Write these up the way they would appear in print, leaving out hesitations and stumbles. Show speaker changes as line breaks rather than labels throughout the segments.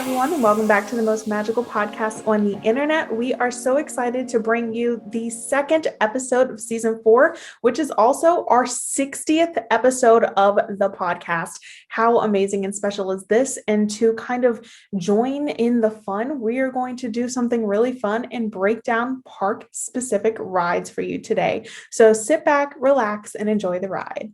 everyone, and welcome back to the most magical podcast on the internet. We are so excited to bring you the second episode of season 4, which is also our 60th episode of the podcast. How amazing and special is this? And to kind of join in the fun, we are going to do something really fun and break down park-specific rides for you today. So sit back, relax, and enjoy the ride.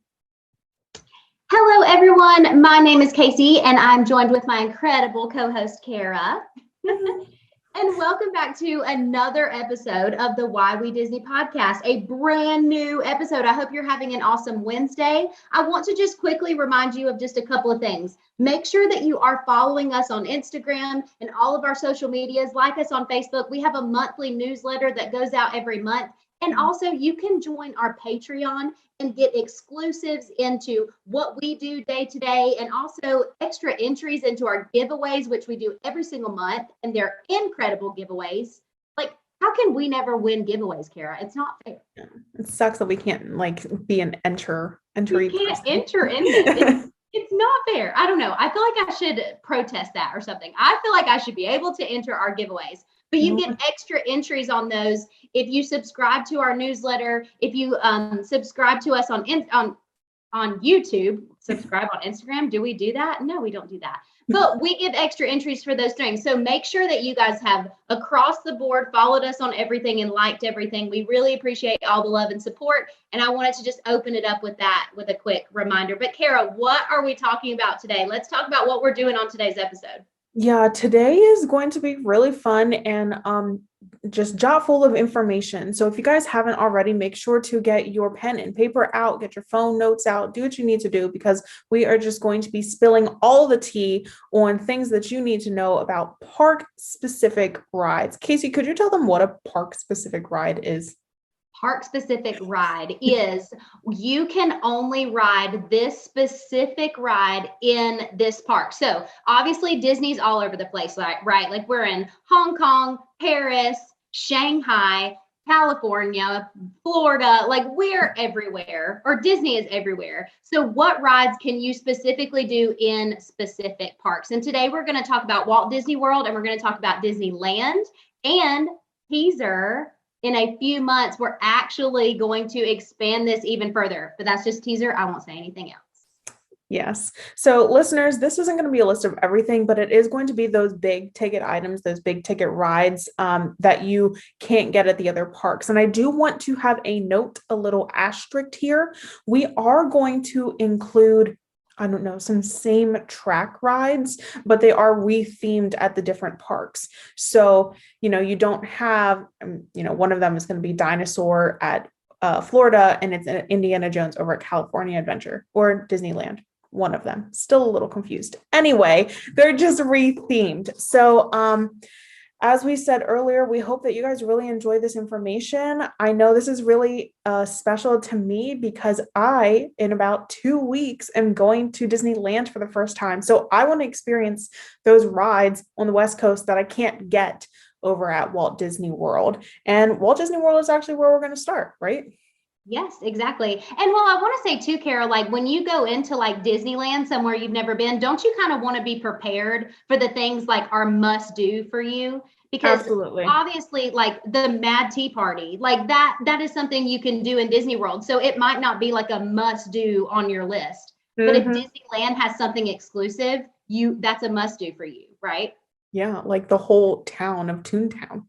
Hello, everyone. My name is Kaycee, and I'm joined with my incredible co-host, Kara. And welcome back to another episode of the Why We Disney podcast, a brand new episode. I hope you're having an awesome Wednesday. I want to just quickly remind you of just a couple of things. Make sure that you are following us on Instagram and all of our social medias. Like us on Facebook. We have a monthly newsletter that goes out every month. And also, you can join our Patreon and get exclusives into what we do day to day, and also extra entries into our giveaways, which we do every single month. And they're incredible giveaways. Like, how can we never win giveaways, Kara? It's not fair.
Yeah. It sucks that we can't be an entry.
You can't enter in this. It's not fair. I don't know. I feel like I should protest that or something. I feel like I should be able to enter our giveaways. But you get extra entries on those if you subscribe to our newsletter. If you subscribe to us on YouTube, subscribe on Instagram. Do we do that? No, we don't do that. But we give extra entries for those things. So make sure that you guys have across the board followed us on everything and liked everything. We really appreciate all the love and support. And I wanted to just open it up with that, with a quick reminder. But Kara, what are we talking about today? Let's talk about what we're doing on today's episode.
Yeah, today is going to be really fun and just jot full of information. So if you guys haven't already, make sure to get your pen and paper out, get your phone notes out, do what you need to do, because we are just going to be spilling all the tea on things that you need to know about park-specific rides. Kaycee, could you tell them what a park-specific ride is?
Park-specific ride is you can only ride this specific ride in this park. So obviously Disney's all over the place, right? Like we're in Hong Kong, Paris, Shanghai, California, Florida, like we're everywhere, or Disney is everywhere. So what rides can you specifically do in specific parks? And today we're going to talk about Walt Disney World, and we're going to talk about Disneyland, and teaser, in a few months, we're actually going to expand this even further, but that's just teaser. I won't say anything else.
Yes. So listeners, this isn't going to be a list of everything, but it is going to be those big ticket items, those big ticket rides that you can't get at the other parks. And I do want to have a note, a little asterisk here. We are going to include some same track rides, but they are rethemed at the different parks. So, you don't have, one of them is going to be Dinosaur at Florida, and it's Indiana Jones over at California Adventure or Disneyland. One of them. Still a little confused. Anyway, they're just rethemed. So, as we said earlier, we hope that you guys really enjoy this information. I know this is really special to me because I, in about 2 weeks, am going to Disneyland for the first time. So I want to experience those rides on the West Coast that I can't get over at Walt Disney World. And Walt Disney World is actually where we're going to start, right?
Yes, exactly. And well, I want to say too, Kara, like when you go into like Disneyland, somewhere you've never been, don't you kind of want to be prepared for the things like are must do for you? Because
Absolutely.
Obviously like the Mad Tea Party, like that is something you can do in Disney World. So it might not be like a must do on your list, but if Disneyland has something exclusive, that's a must do for you, right?
Yeah, like the whole town of Toontown.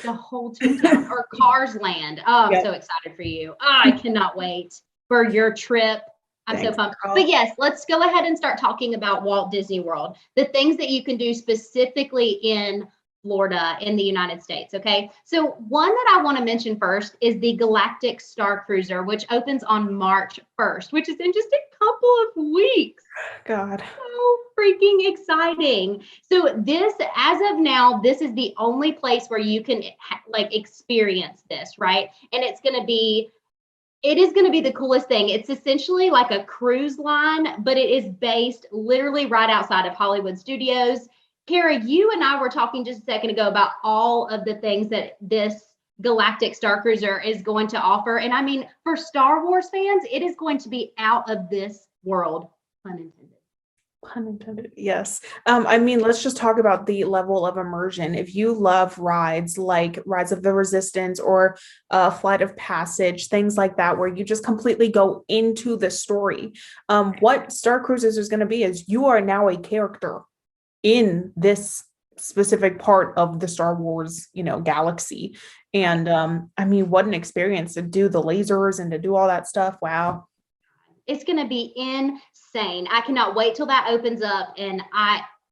The whole Toontown or Cars Land. Oh, I'm so excited for you. Oh, I cannot wait for your trip. I'm so pumped. But yes, let's go ahead and start talking about Walt Disney World. The things that you can do specifically in Florida in the United States. Okay. So one that I want to mention first is the Galactic Star Cruiser, which opens on March 1st, which is in just a couple of weeks.
God.
So freaking exciting. So this, as of now, this is the only place where you can experience this, right? And it is going to be the coolest thing. It's essentially like a cruise line, but it is based literally right outside of Hollywood Studios. Kara, you and I were talking just a second ago about all of the things that this Galactic Star Cruiser is going to offer. And I mean, for Star Wars fans, it is going to be out of this world, pun intended.
Pun intended. Yes. I mean, let's just talk about the level of immersion. If you love rides like Rides of the Resistance or Flight of Passage, things like that, where you just completely go into the story, what Star Cruises is going to be is you are now a character in this specific part of the Star Wars, galaxy. And I mean, what an experience to do the lasers and to do all that stuff. Wow.
It's going to be insane. I cannot wait till that opens up. And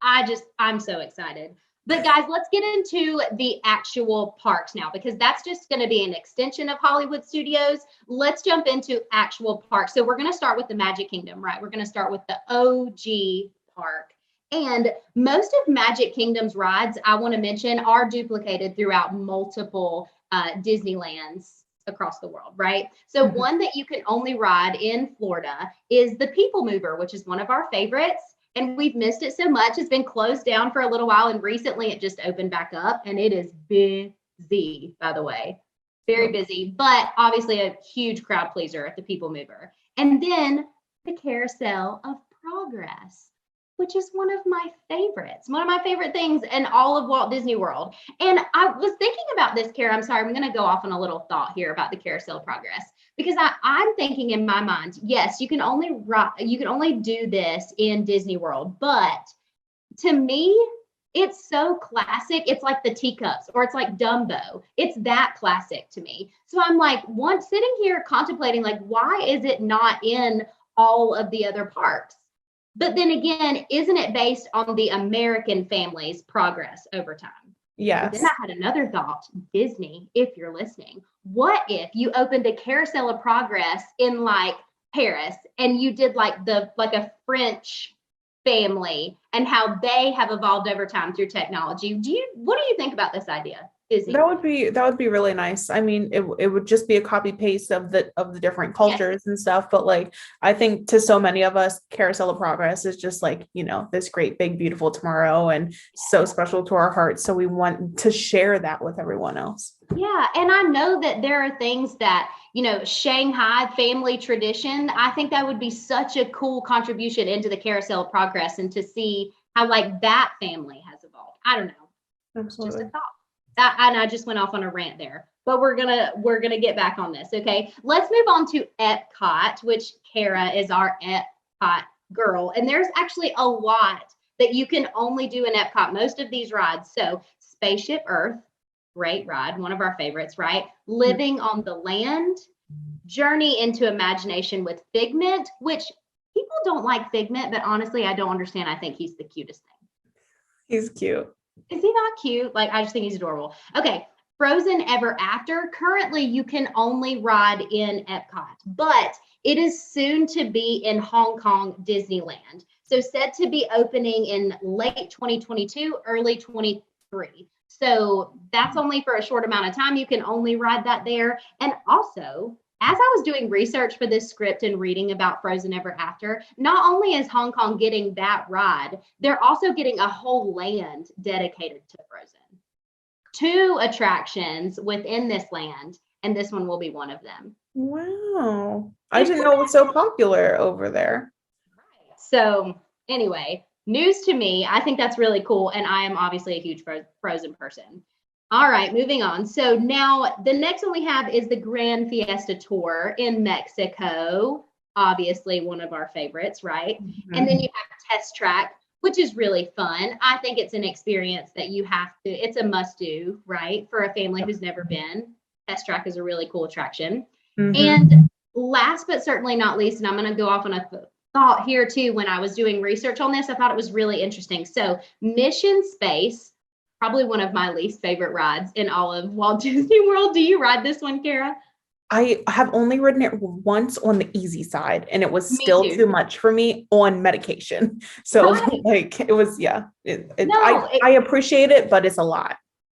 I'm so excited. But guys, let's get into the actual parks now, because that's just going to be an extension of Hollywood Studios. Let's jump into actual parks. So we're going to start with the Magic Kingdom, right? We're going to start with the OG park. And most of Magic Kingdom's rides, I want to mention, are duplicated throughout multiple Disneylands across the world, right? So one that you can only ride in Florida is the People Mover, which is one of our favorites. And we've missed it so much. It's been closed down for a little while, and recently it just opened back up, and it is busy, by the way. Very busy, but obviously a huge crowd pleaser at the People Mover. And then the Carousel of Progress, which is one of my favorite things in all of Walt Disney World. And I was thinking about this, Kara. I'm sorry, I'm going to go off on a little thought here about the Carousel of Progress, because I'm thinking in my mind, yes, you can only do this in Disney World, but to me, it's so classic. It's like the teacups, or it's like Dumbo. It's that classic to me. So I'm like, sitting here contemplating, like, why is it not in all of the other parks? But then again, isn't it based on the American family's progress over time?
Yes.
And then I had another thought. Disney, if you're listening, what if you opened a Carousel of Progress in like Paris, and you did like a French family and how they have evolved over time through technology? What do you think about this idea? Disney?
That would be really nice. I mean, it would just be a copy paste of the different cultures and stuff. But like, I think to so many of us, Carousel of Progress is just like, this great, big, beautiful tomorrow, and so special to our hearts. So we want to share that with everyone else.
Yeah. And I know that there are things that, Shanghai family tradition, I think that would be such a cool contribution into the Carousel of Progress, and to see how like that family has evolved. I don't know.
Absolutely.
Just a thought. And I just went off on a rant there, but we're gonna get back on this. Okay, let's move on to Epcot, which Kara is our Epcot girl, and there's actually a lot that you can only do in Epcot. Most of these rides. So Spaceship Earth, great ride, one of our favorites, right? Living on the Land, Journey into Imagination with Figment, which people don't like Figment, but honestly, I don't understand. I think he's the cutest thing.
He's cute.
Is he not cute? Like, I just think he's adorable. Okay, Frozen Ever After. Currently, you can only ride in Epcot, but it is soon to be in Hong Kong Disneyland. So set to be opening in late 2022, early 23. So that's only for a short amount of time. You can only ride that there. And also, as I was doing research for this script and reading about Frozen Ever After, not only is Hong Kong getting that ride, they're also getting a whole land dedicated to Frozen. 2 attractions within this land, and this one will be one of them.
Wow. I didn't know it was so popular over there.
Right. So anyway, news to me. I think that's really cool, and I am obviously a huge Frozen person. All right, moving on. So now the next one we have is the Grand Fiesta Tour in Mexico. Obviously one of our favorites, right? Mm-hmm. And then you have Test Track, which is really fun. I think it's an experience that it's a must do, right? For a family who's never been. Test Track is a really cool attraction. Mm-hmm. And last but certainly not least, and I'm going to go off on a thought here too, when I was doing research on this, I thought it was really interesting. So Mission Space, probably one of my least favorite rides in all of Walt Disney World. Do you ride this one, Kara?
I have only ridden it once on the easy side, and it was still too much for me on medication. So like it was, I appreciate it, but it's a lot.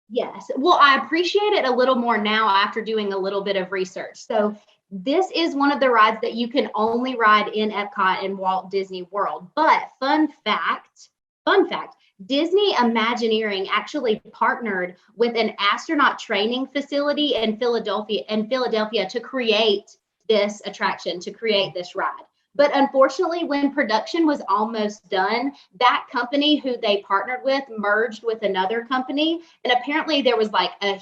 Yes. Well, I appreciate it a little more now after doing a little bit of research. So this is one of the rides that you can only ride in Epcot and Walt Disney World. But fun fact, Disney Imagineering actually partnered with an astronaut training facility in Philadelphia to create this attraction, to create this ride. But unfortunately, when production was almost done, that company who they partnered with merged with another company. And apparently there was like a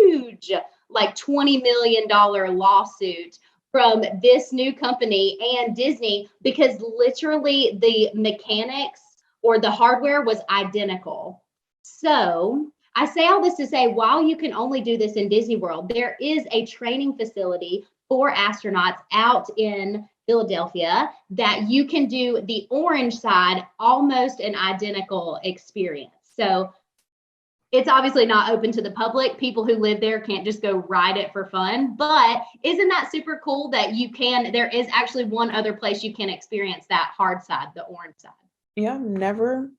huge, like $20 million lawsuit from this new company and Disney because literally the mechanics or the hardware was identical. So I say all this to say, while you can only do this in Disney World, there is a training facility for astronauts out in Philadelphia that you can do the orange side, almost an identical experience. So it's obviously not open to the public. People who live there can't just go ride it for fun. But isn't that super cool that you can? There is actually one other place you can experience that hard side, the orange side.
Yeah, never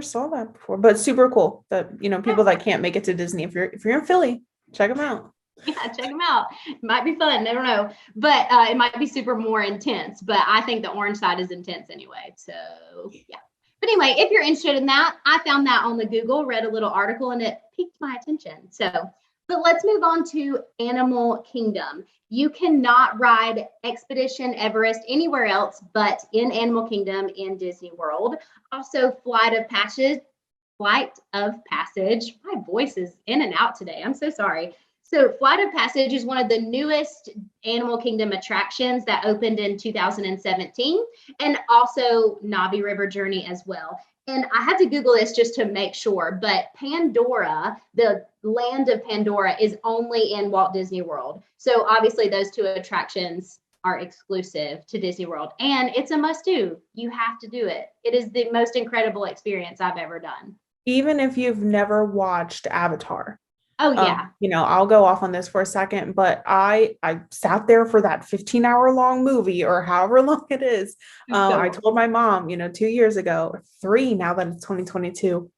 saw that before, but super cool that, people that can't make it to Disney, if you're in Philly, check them out.
Yeah, check them out. It might be fun. I don't know, but it might be super more intense, but I think the orange side is intense anyway. So yeah. But anyway, if you're interested in that, I found that on the Google, read a little article, and it piqued my attention. So, but let's move on to Animal Kingdom. You cannot ride Expedition Everest anywhere else but in Animal Kingdom in Disney World. Also, Flight of Passage. My voice is in and out today. I'm so sorry. So Flight of Passage is one of the newest Animal Kingdom attractions that opened in 2017, and also Navi River Journey as well. And I had to Google this just to make sure, but Pandora, the land of Pandora, is only in Walt Disney World. So obviously those two attractions are exclusive to Disney World, and it's a must-do. You have to do it. It is the most incredible experience I've ever done.
Even if you've never watched Avatar.
Oh yeah.
I'll go off on this for a second, but I sat there for that 15-hour long movie or however long it is. I told my mom, 2 years ago, 3 now that it's 2022.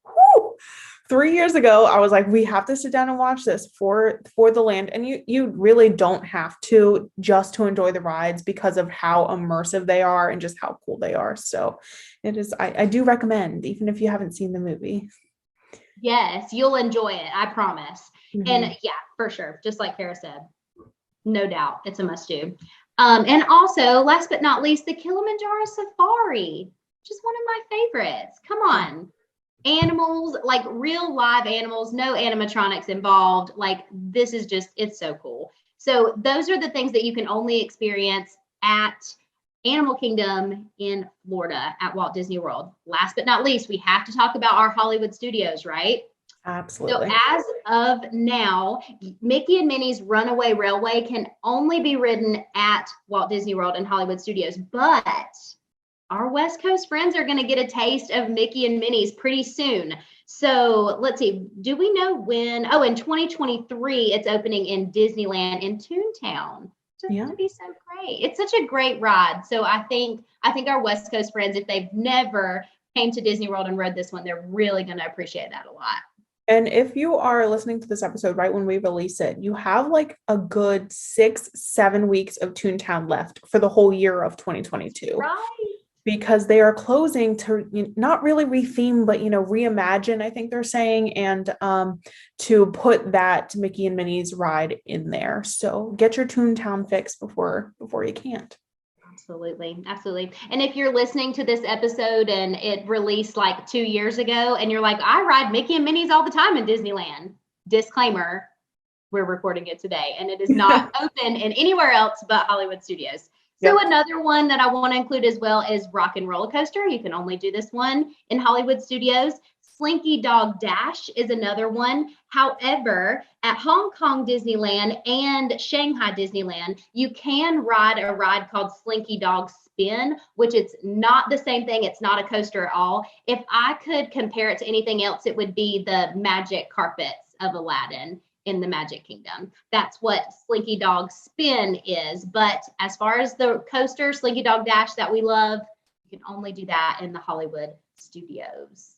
3 years ago, I was like, we have to sit down and watch this for the land. And you really don't have to just to enjoy the rides because of how immersive they are and just how cool they are. So it is, I do recommend, even if you haven't seen the movie.
Yes, you'll enjoy it. I promise. Mm-hmm. And yeah, for sure. Just like Kara said, no doubt it's a must do. And also, last but not least, the Kilimanjaro Safari, just one of my favorites. Come on. Animals, like real live animals, no animatronics involved. Like this is just, it's so cool. So those are the things that you can only experience at Animal Kingdom in Florida at Walt Disney World. Last but not least, we have to talk about our Hollywood studios, right?
Absolutely.
So as of now, Mickey and Minnie's Runaway Railway can only be ridden at Walt Disney World and Hollywood Studios, but our West Coast friends are going to get a taste of Mickey and Minnie's pretty soon. So let's see, do we know when? Oh, in 2023, it's opening in Disneyland in Toontown. To be so great. It's such a great ride. So I think our West Coast friends, if they've never came to Disney World and rode this one, they're really going to appreciate that a lot.
And if you are listening to this episode right when we release it, you have like a good 6-7 weeks of Toontown left for the whole year of 2022.
Right.
Because they are closing to not really retheme, but reimagine, I think they're saying, and to put that Mickey and Minnie's ride in there. So get your Toontown fix before you can't.
Absolutely. And if you're listening to this episode and it released like 2 years ago and you're like, I ride Mickey and Minnie's all the time in Disneyland. Disclaimer, we're recording it today and it is not open in anywhere else but Hollywood Studios. So another one that I want to include as well is Rock and Roller Coaster. You can only do this one in Hollywood Studios. Slinky Dog Dash is another one. However, at Hong Kong Disneyland and Shanghai Disneyland, you can ride a ride called Slinky Dog Spin, which it's not the same thing. It's not a coaster at all. If I could compare it to anything else, it would be the magic carpets of Aladdin in the Magic Kingdom. That's what Slinky Dog Spin is. But as far as the coaster, Slinky Dog Dash that we love, you can only do that in the Hollywood Studios.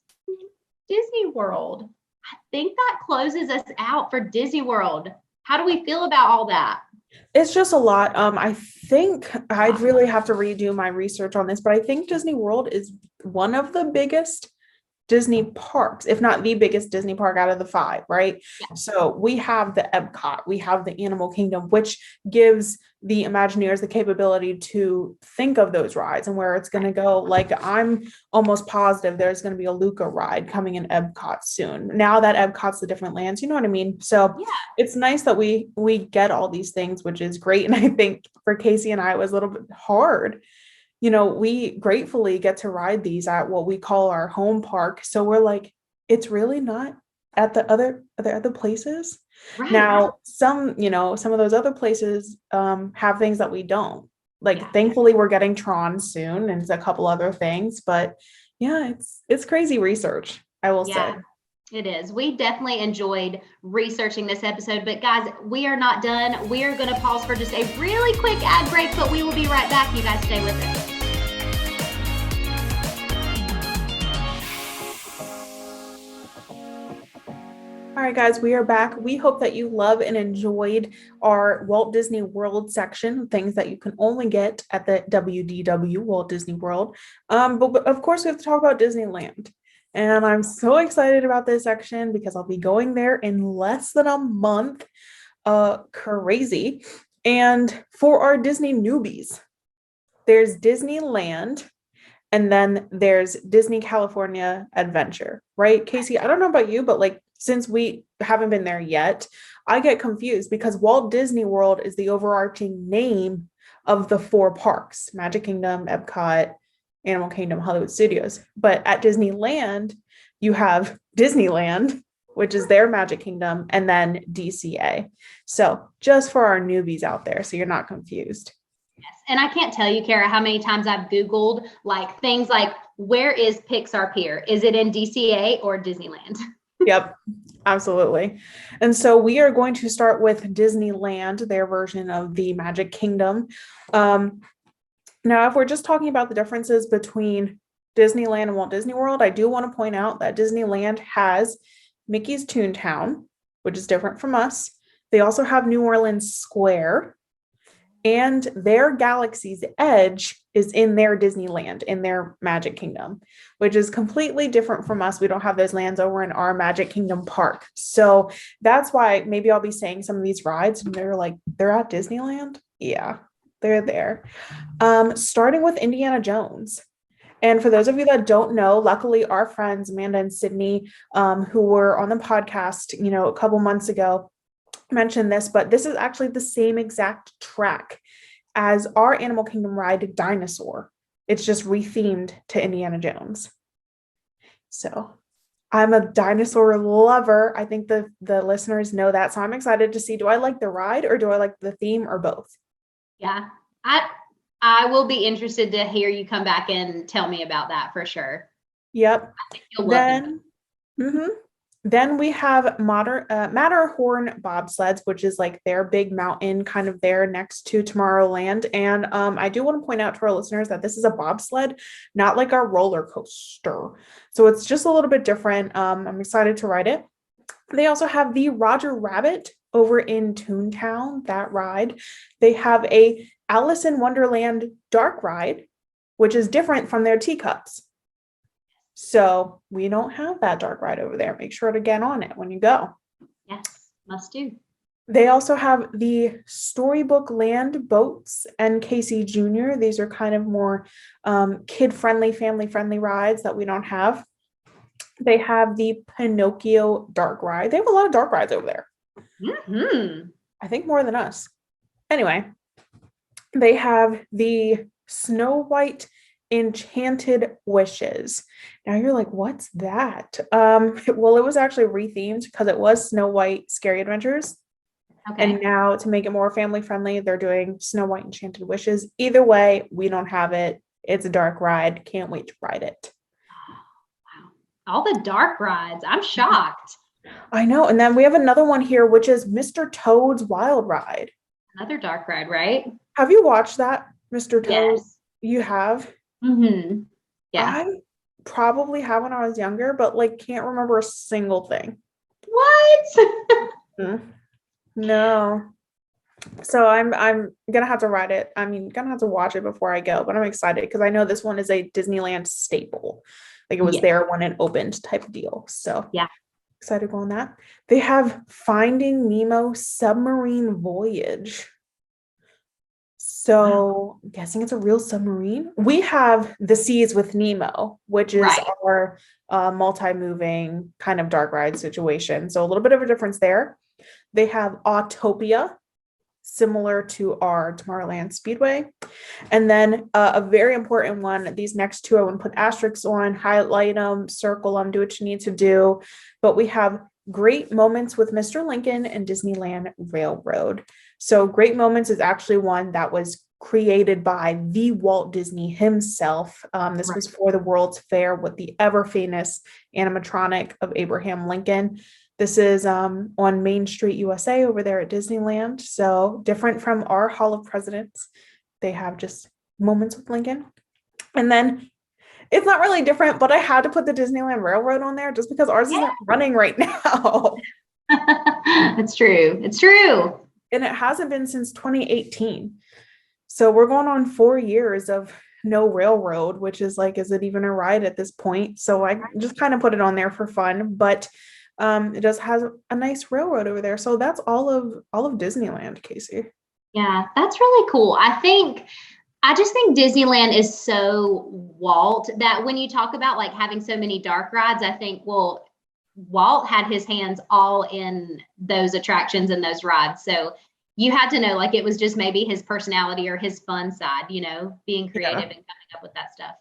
Disney World. I think that closes us out for Disney World. How do we feel about all that?
It's just a lot. I think I'd really have to redo my research on this, but I think Disney World is one of the biggest Disney parks, if not the biggest Disney park out of the five, right?
Yeah.
So we have the Epcot, we have the Animal Kingdom, which gives the Imagineers the capability to think of those rides and where it's going to go. Like I'm almost positive there's going to be a Luca ride coming in Epcot soon. Now that Epcot's the different lands, you know what I mean? So
Yeah.
it's nice that we get all these things, which is great. And I think for Kaycee and I, it was a little bit hard. We gratefully get to ride these at what we call our home park. So we're like, it's really not at the other places.
Right.
Now, some of those other places have things that we don't. Like,
Yeah.
thankfully, we're getting Tron soon and a couple other things. But yeah, it's crazy research, I will say.
It is. We definitely enjoyed researching this episode, but guys, we are not done. We are going to pause for just a really quick ad break, but we will be right back. You guys stay with us.
All right, guys, we are back. We hope that you love and enjoyed our Walt Disney World section, things that you can only get at the WDW, Walt Disney World. But of course, we have to talk about Disneyland. And I'm so excited about this section because I'll be going there in less than a month. Crazy. And for our Disney newbies, there's Disneyland, and then there's Disney California Adventure, right? Kaycee, I don't know about you, but like, since we haven't been there yet, I get confused because Walt Disney World is the overarching name of the four parks: Magic Kingdom, Epcot, Animal Kingdom, Hollywood Studios. But at Disneyland, you have Disneyland, which is their Magic Kingdom, and then DCA. So just for our newbies out there, so you're not confused.
Yes. And I can't tell you, Kara, how many times I've Googled like things like, where is Pixar Pier? Is it in DCA or Disneyland?
Yep, absolutely. And so we are going to start with Disneyland, their version of the Magic Kingdom. Now, if we're just talking about the differences between Disneyland and Walt Disney World, I do want to point out that Disneyland has Mickey's Toontown, which is different from us. They also have New Orleans Square, and their Galaxy's Edge is in their Disneyland, in their Magic Kingdom, which is completely different from us. We don't have those lands over in our Magic Kingdom park. So that's why maybe I'll be saying some of these rides and they're like, they're at Disneyland? Yeah, they're there. Starting with Indiana Jones. And for those of you that don't know, luckily our friends, Amanda and Sydney, who were on the podcast, a couple months ago, mentioned this, but this is actually the same exact track as our Animal Kingdom ride, Dinosaur. It's just rethemed to Indiana Jones. So I'm a dinosaur lover. I think the listeners know that. So I'm excited to see, do I like the ride or do I like the theme or both?
Yeah, I will be interested to hear you come back and tell me about that for sure.
Yep.
I think you'll love it.
Then we have Matterhorn bobsleds, which is like their big mountain kind of there next to Tomorrowland. And I do want to point out to our listeners that this is a bobsled, not like our roller coaster. So it's just a little bit different. I'm excited to ride it. They also have the Roger Rabbit over in Toontown, that ride. They have a Alice in Wonderland dark ride, which is different from their teacups. So we don't have that dark ride over there. Make sure to get on it when you go.
Yes, must do.
They also have the Storybook Land boats and Kaycee Jr. These are kind of more kid-friendly, family-friendly rides that we don't have. They have the Pinocchio dark ride. They have a lot of dark rides over there.
Mm-hmm.
I think more than us. Anyway, they have the Snow White Enchanted Wishes. Now you're like, what's that? Well, it was actually rethemed because it was Snow White Scary Adventures. Okay. And now to make it more family friendly, they're doing Snow White Enchanted Wishes. Either way, we don't have it. It's a dark ride. Can't wait to ride it.
Wow. All the dark rides. I'm shocked.
I know. And then we have another one here, which is Mr. Toad's Wild Ride.
Another dark ride, right?
Have you watched that, Mr. Toad?
Yes.
You have?
Mm-hmm. Yeah.
I probably have when I was younger, but like can't remember a single thing.
What?
No. So I'm gonna have to ride it. I mean, gonna have to watch it before I go, but I'm excited because I know this one is a Disneyland staple, Like it was
Yeah.
there when it opened type of deal. So
Yeah.
excited to go on that. They have Finding Nemo Submarine Voyage. So I'm guessing it's a real submarine. We have The Seas with Nemo, which is
Right.
our multi-moving kind of dark ride situation. So a little bit of a difference there. They have Autopia, similar to our Tomorrowland Speedway. And then a very important one, these next two I want to put asterisks on, highlight them, circle them, do what you need to do. But we have Great Moments with Mr. Lincoln and Disneyland Railroad. So Great Moments is actually one that was created by the Walt Disney himself. This was for the World's Fair with the ever famous animatronic of Abraham Lincoln. This is on Main Street, USA, over there at Disneyland. So different from our Hall of Presidents. They have just moments with Lincoln. And then it's not really different, but I had to put the Disneyland Railroad on there just because ours isn't running right now.
It's true. It's true.
And it hasn't been since 2018. So we're going on 4 years of no railroad, which is like, is it even a ride at this point? So I just kind of put it on there for fun, but it does has a nice railroad over there. So that's all of Disneyland, Kaycee.
Yeah, that's really cool. I just think Disneyland is so Walt that when you talk about like having so many dark rides, I think, well, Walt had his hands all in those attractions and those rides. So you had to know, like, it was just maybe his personality or his fun side, being creative and coming up with that stuff.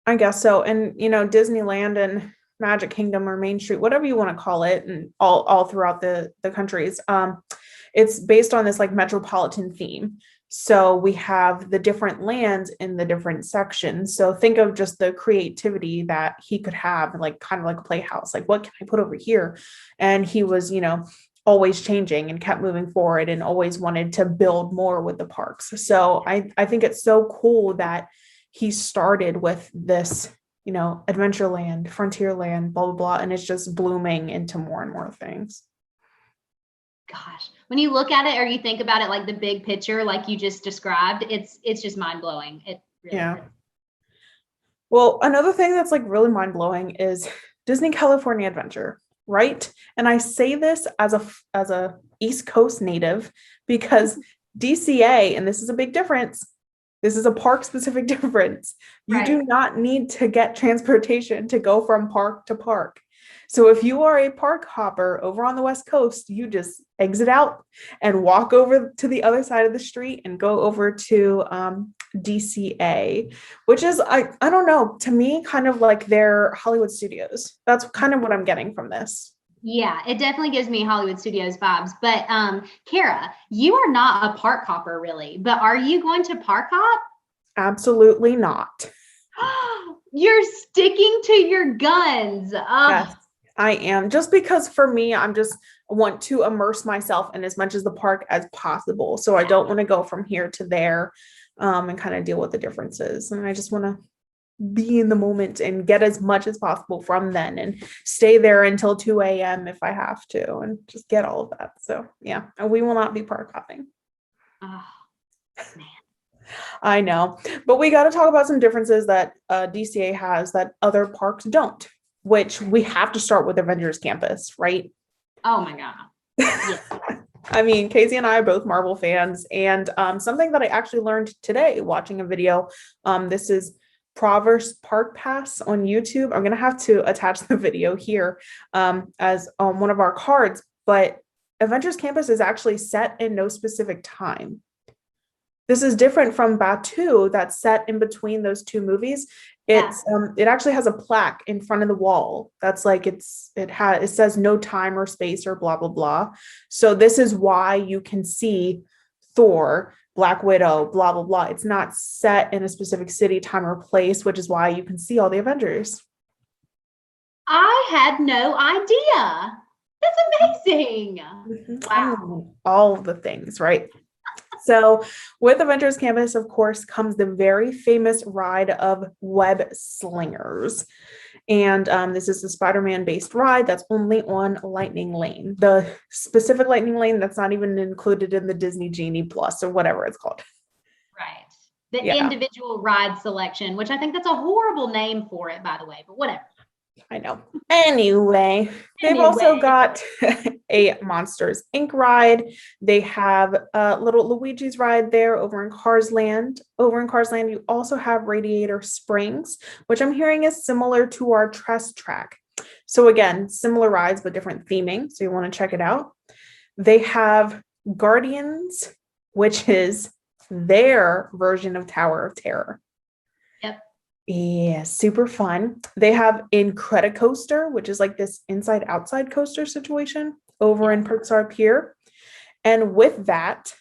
I guess so. And, Disneyland and Magic Kingdom or Main Street, whatever you want to call it, and all throughout the countries, it's based on this like metropolitan theme. So we have the different lands in the different sections. So think of just the creativity that he could have, like kind of like a playhouse. Like, what can I put over here? And he was, always changing and kept moving forward and always wanted to build more with the parks. So I think it's so cool that he started with this, Adventureland, Frontierland, blah, blah, blah. And it's just blooming into more and more things.
Gosh, when you look at it or you think about it, like the big picture, like you just described, it's just mind blowing. It really is.
Well, another thing that's like really mind blowing is Disney California Adventure, right? And I say this as a East Coast native because DCA, and this is a big difference. This is a park specific difference. You do not need to get transportation to go from park to park. So if you are a park hopper over on the West Coast, you just exit out and walk over to the other side of the street and go over to DCA, which is, I don't know, to me, kind of like their Hollywood Studios. That's kind of what I'm getting from this.
Yeah, it definitely gives me Hollywood Studios vibes. But Kara, you are not a park hopper really, but are you going to park hop?
Absolutely not.
You're sticking to your guns.
Yes, I am. Just because for me, I want to immerse myself in as much as the park as possible. So I don't want to go from here to there and kind of deal with the differences. And I just want to be in the moment and get as much as possible from then and stay there until 2 a.m. if I have to and just get all of that. So yeah, we will not be park hopping.
Oh, man.
I know, but we got to talk about some differences that DCA has that other parks don't, which we have to start with Avengers Campus, right?
Oh my God. Yeah.
I mean, Kaycee and I are both Marvel fans, and something that I actually learned today watching a video, this is Proverse Park Pass on YouTube. I'm going to have to attach the video here as one of our cards, but Avengers Campus is actually set in no specific time. This is different from Batu that's set in between those two movies. It actually has a plaque in front of the wall that's like it says no time or space or blah blah blah. So this is why you can see Thor, Black Widow, blah blah blah. It's not set in a specific city, time, or place, which is why you can see all the Avengers.
I had no idea. That's amazing.
Mm-hmm.
Wow.
All the things, right? So with Avengers Campus, of course, comes the very famous ride of Web Slingers. And this is the Spider-Man based ride that's only on Lightning Lane, the specific Lightning Lane that's not even included in the Disney Genie Plus or whatever it's called.
Right. The individual ride selection, which I think that's a horrible name for it, by the way, but whatever.
I know. Anyway, they've also
Anyway.
got a Monsters Inc. ride. They have a little Luigi's ride there over in Cars Land. Over in Cars Land, you also have Radiator Springs, which I'm hearing is similar to our Trust Track. So again, similar rides, but different theming. So you want to check it out. They have Guardians, which is their version of Tower of Terror.
Yep.
Yeah, super fun. They have Incredicoaster, which is like this inside outside coaster situation over in Pixar Pier. And with that,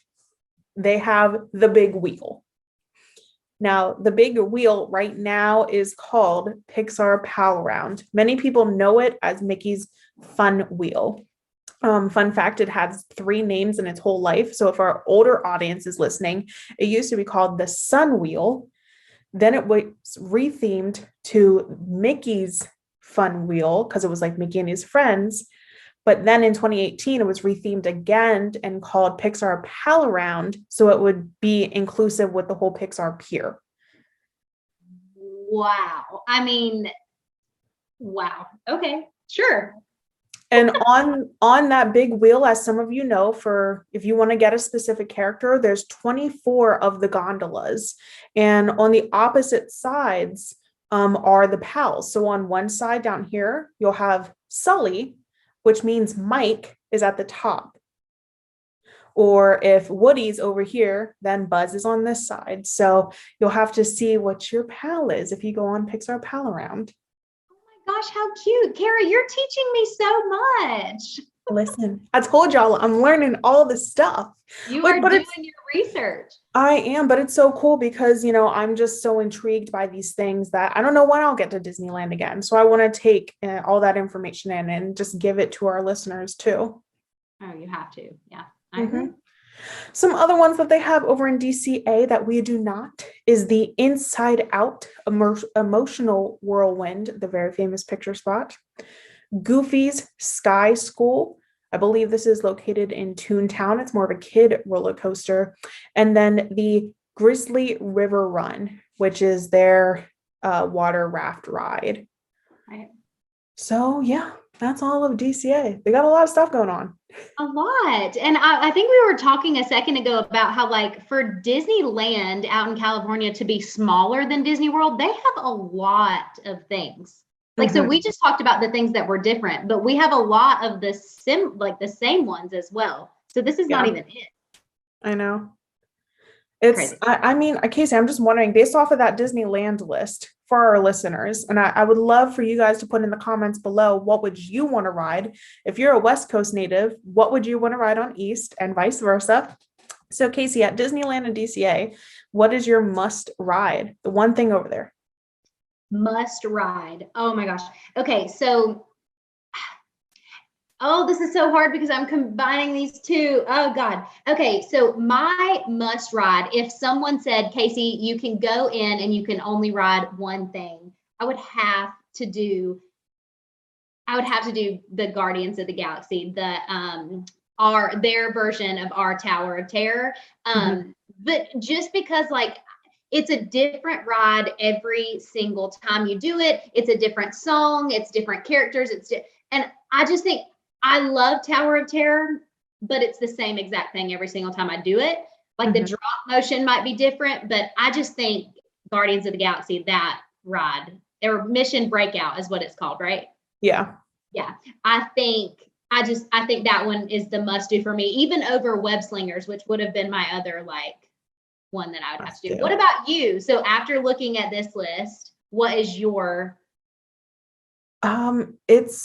they have the big wheel. Now, the big wheel right now is called Pixar Pal Around. Many people know it as Mickey's Fun Wheel. Fun fact, it has 3 names in its whole life. So if our older audience is listening, it used to be called the Sun Wheel. Then it was rethemed to Mickey's Fun Wheel because it was like Mickey and his friends. But then in 2018, it was rethemed again and called Pixar Pal Around. So it would be inclusive with the whole Pixar Pier.
Wow. I mean, wow. Okay, sure.
And on that big wheel, as some of you know, for if you want to get a specific character, there's 24 of the gondolas. And on the opposite sides are the pals. So on one side down here, you'll have Sully, which means Mike is at the top. Or if Woody's over here, then Buzz is on this side. So you'll have to see what your pal is if you go on Pixar Pal Around.
Gosh, how cute. Kara, you're teaching me so much.
Listen, I told y'all I'm learning all this stuff.
You are doing your research.
I am, but it's so cool because, I'm just so intrigued by these things that I don't know when I'll get to Disneyland again. So I want to take all that information in and just give it to our listeners too.
Oh, you have to. Yeah. I agree.
Some other ones that they have over in DCA that we do not is the Inside Out Emotional Whirlwind, the very famous picture spot. Goofy's Sky School. I believe this is located in Toontown. It's more of a kid roller coaster. And then the Grizzly River Run, which is their water raft ride.
Right.
So yeah, that's all of DCA. They got a lot of stuff going on.
A lot. And I think we were talking a second ago about how, like, for Disneyland out in California to be smaller than Disney World, they have a lot of things. Like, so we just talked about the things that were different, but we have a lot of the same ones as well. So this is not even it.
I know. It's, I mean, Kaycee, I'm just wondering, based off of that Disneyland list for our listeners, and I would love for you guys to put in the comments below, what would you want to ride? If you're a West Coast native, what would you want to ride on East and vice versa? So Kaycee, at Disneyland and DCA, what is your must ride? The one thing over there.
Must ride. Oh my gosh. Okay. So, this is so hard because I'm combining these two. Oh God. Okay. So my must ride, if someone said, Kaycee, you can go in and you can only ride one thing, I would have to do the Guardians of the Galaxy, their version of our Tower of Terror. But just because, like, it's a different ride every single time you do it. It's a different song. It's different characters. And I just think I love Tower of Terror, but it's the same exact thing every single time I do it. Like the drop motion might be different, but I just think Guardians of the Galaxy, that ride, or Mission Breakout is what it's called, right?
Yeah.
Yeah. I think that one is the must do for me, even over Web Slingers, which would have been my other, like, one that I would have to do. What about you? So after looking at this list, what is your?
It's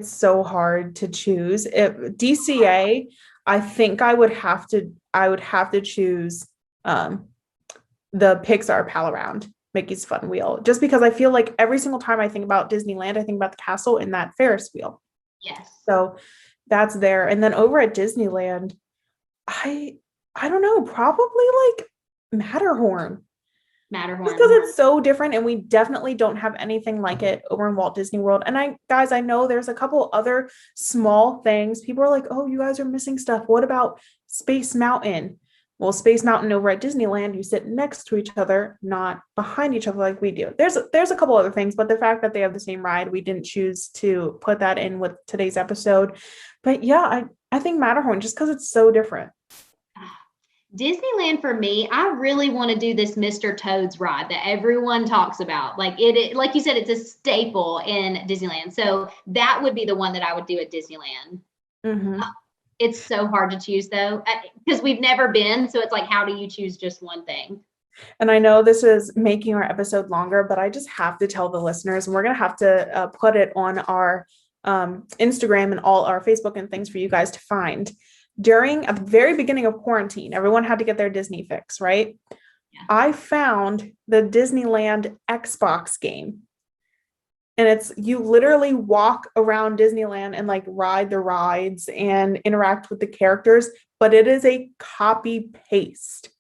so hard to choose. DCA, I think I would have to choose the Pixar Pal Around, Mickey's Fun Wheel, just because I feel like every single time I think about Disneyland, I think about the castle and that Ferris wheel.
Yes.
So that's there. And then over at Disneyland, I don't know, probably like Matterhorn. Just because it's so different, and we definitely don't have anything like it over in Walt Disney World. And I know there's a couple other small things. People are like, oh, you guys are missing stuff. What about Space Mountain? Well, Space Mountain over at Disneyland, you sit next to each other, not behind each other like we do. There's a couple other things, but the fact that they have the same ride, we didn't choose to put that in with today's episode. But yeah, I think Matterhorn, just because it's so different.
Disneyland for me, I really want to do this Mr. Toad's ride that everyone talks about. Like like you said, it's a staple in Disneyland. So that would be the one that I would do at Disneyland.
Mm-hmm.
It's so hard to choose though, because we've never been. So it's like, how do you choose just one thing?
And I know this is making our episode longer, but I just have to tell the listeners, and we're going to have to put it on our Instagram and all our Facebook and things for you guys to find. During at the very beginning of quarantine, everyone had to get their Disney fix, right? Yeah. I found the Disneyland Xbox game. And it's, you literally walk around Disneyland and like ride the rides and interact with the characters, but it is a copy paste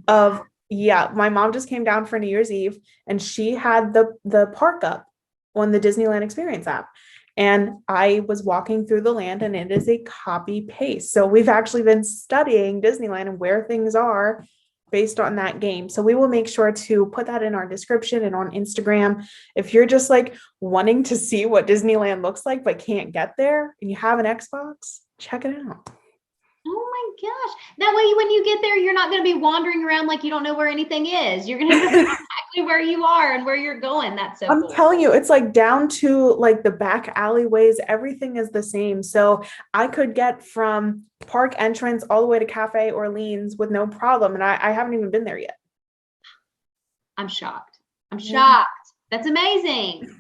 of, my mom just came down for New Year's Eve and she had the park up on the Disneyland Experience app. And I was walking through the land and it is a copy paste. So we've actually been studying Disneyland and where things are based on that game. So we will make sure to put that in our description and on Instagram. If you're just like wanting to see what Disneyland looks like, but can't get there and you have an Xbox, check it out.
Oh my gosh. That way, when you get there, you're not going to be wandering around like you don't know where anything is. You're going to know exactly where you are and where you're going. That's so cool.
I'm telling you, it's like down to like the back alleyways. Everything is the same. So I could get from park entrance all the way to Cafe Orleans with no problem. And I haven't even been there yet.
I'm shocked. That's amazing.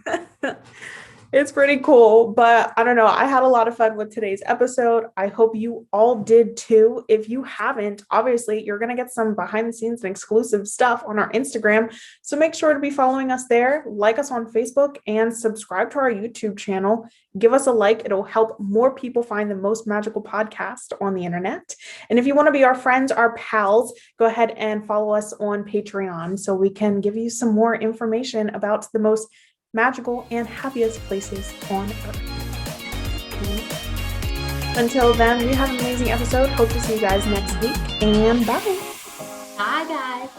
It's pretty cool, but I don't know. I had a lot of fun with today's episode. I hope you all did too. If you haven't, obviously you're going to get some behind the scenes and exclusive stuff on our Instagram. So make sure to be following us there, like us on Facebook, and subscribe to our YouTube channel. Give us a like. It'll help more people find the most magical podcast on the internet. And if you want to be our friends, our pals, go ahead and follow us on Patreon so we can give you some more information about the most magical and happiest places on earth. Until then, we have an amazing episode. Hope to see you guys next week, and bye.
Bye, guys.